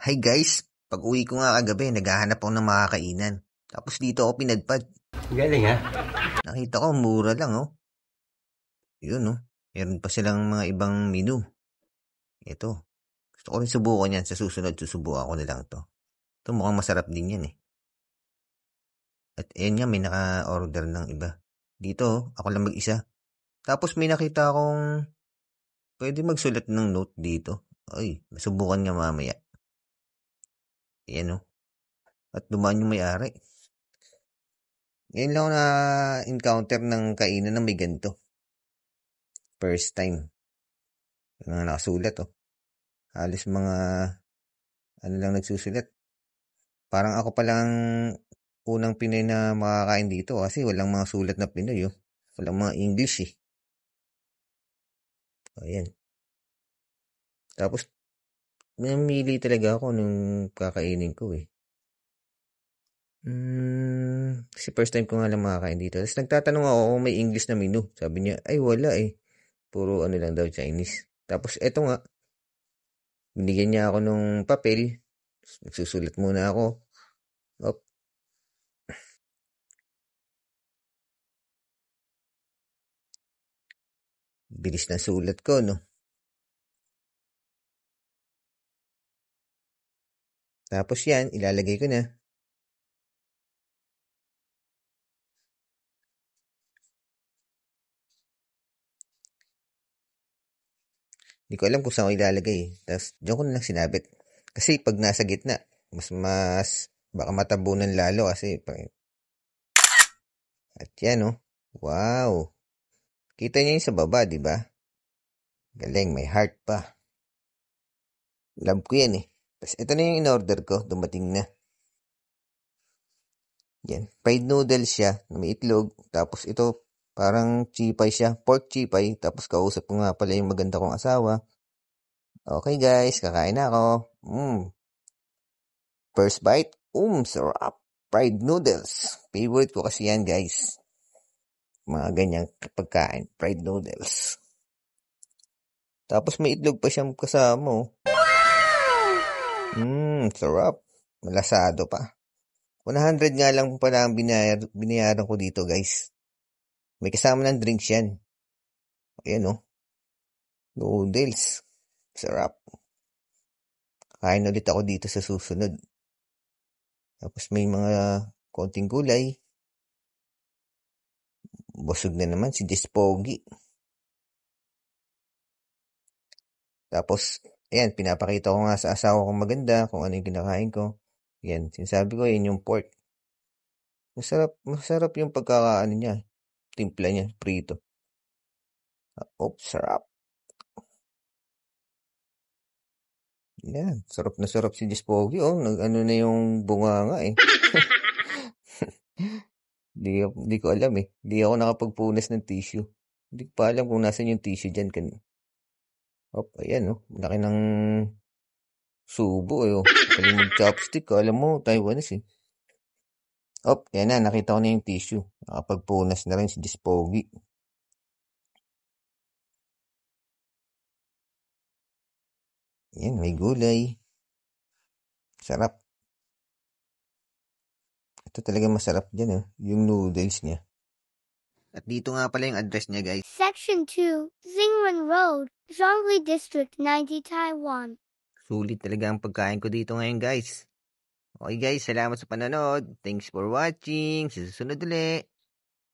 Hi guys, pag uwi ko nga kagabi, naghahanap ako ng makakainan. Tapos dito ako pinadpad. Galing ha? Nakita ko, mura lang oh. Yun oh, meron pa silang mga ibang menu. Ito, gusto ko rin subukan yan. Sa susunod, susubukan ko na lang to. Ito mukhang masarap din yan eh. At yan nga, may naka-order ng iba. Dito, ako lang mag-isa. Tapos may nakita akong pwede magsulat ng note dito. Ay, masubukan nga mamaya. Yan oh. At dumaan yung may-ari. Ngayon lang ako na-encounter ng kainan na may ganito. First time. Mga nakasulat oh. Halos mga ano lang nagsusulat. Parang ako palang unang Pinoy na makakain dito kasi walang mga sulat na Pinoy oh. Walang mga English eh. Ayan. Tapos namili talaga ako nung kakainin ko eh. Kasi first time ko nga lang makakain dito. Tapos nagtatanong ako kung may English na menu. Sabi niya, ay wala eh. Puro ano lang daw Chinese. Tapos eto nga, binigyan niya ako nung papel. Nagsusulat muna ako. Op. Bilis na sulat ko, no? Tapos yan, ilalagay ko na. Hindi ko alam kung saan ko ilalagay. Tapos, diyan ko na lang sinabit. Kasi pag nasa gitna, mas baka matabunan lalo kasi. At yan, oh. Wow. Kita niyo yung sa baba, di ba? Galing, may heart pa. Love ko yan eh. Tapos, ito na yung in-order ko. Dumating na. Yan. Fried noodles siya. May itlog. Tapos, ito, parang chipay siya. Pork chipay. Tapos, kausap ko nga pala yung maganda kong asawa. Okay guys, kakain na ako. First bite, sarap. Fried noodles. Favorite ko kasi yan guys. Mga ganyang pagkain, fried noodles. Tapos may itlog pa siyang kasama. Sarap. Malasado pa. 100 nga lang pala ang binayaran ko dito guys. May kasama ng drinks yan. Ayan oh. Noodles. Sarap. Kain ulit ako dito sa susunod. Tapos may mga konting gulay. Busog na naman si Despogi. Tapos, ayan, pinapakita ko nga sa asawa kong maganda kung ano yung kinakain ko. Ayan, sinasabi ko, yun yung pork. Masarap yung pagkakaano niya. Timpla niya, prito. Sarap. Yan, sarap na sarap si Despogi. Nag-ano na yung bunga nga eh. Di ko alam eh. Di ako nakapagpunas ng tissue. Hindi ko pa alam kung nasan yung tissue dyan. Ayan oh. Laki ng subo eh oh. Kaling mag-chopstick. Alam mo, Taiwanese eh. Yan na. Nakita ko na yung tissue. Nakapagpunas na rin si Despogi. Yan, may gulay. Sarap. Ito talaga masarap dyan oh. Yung noodles niya. At dito nga pala yung address niya guys. Section 2, Xingren Road, Zhongli District 90, Taiwan. Sulit talaga ang pagkain ko dito ngayon guys. Okay guys, salamat sa panonood. Thanks for watching. Sa susunod ulit.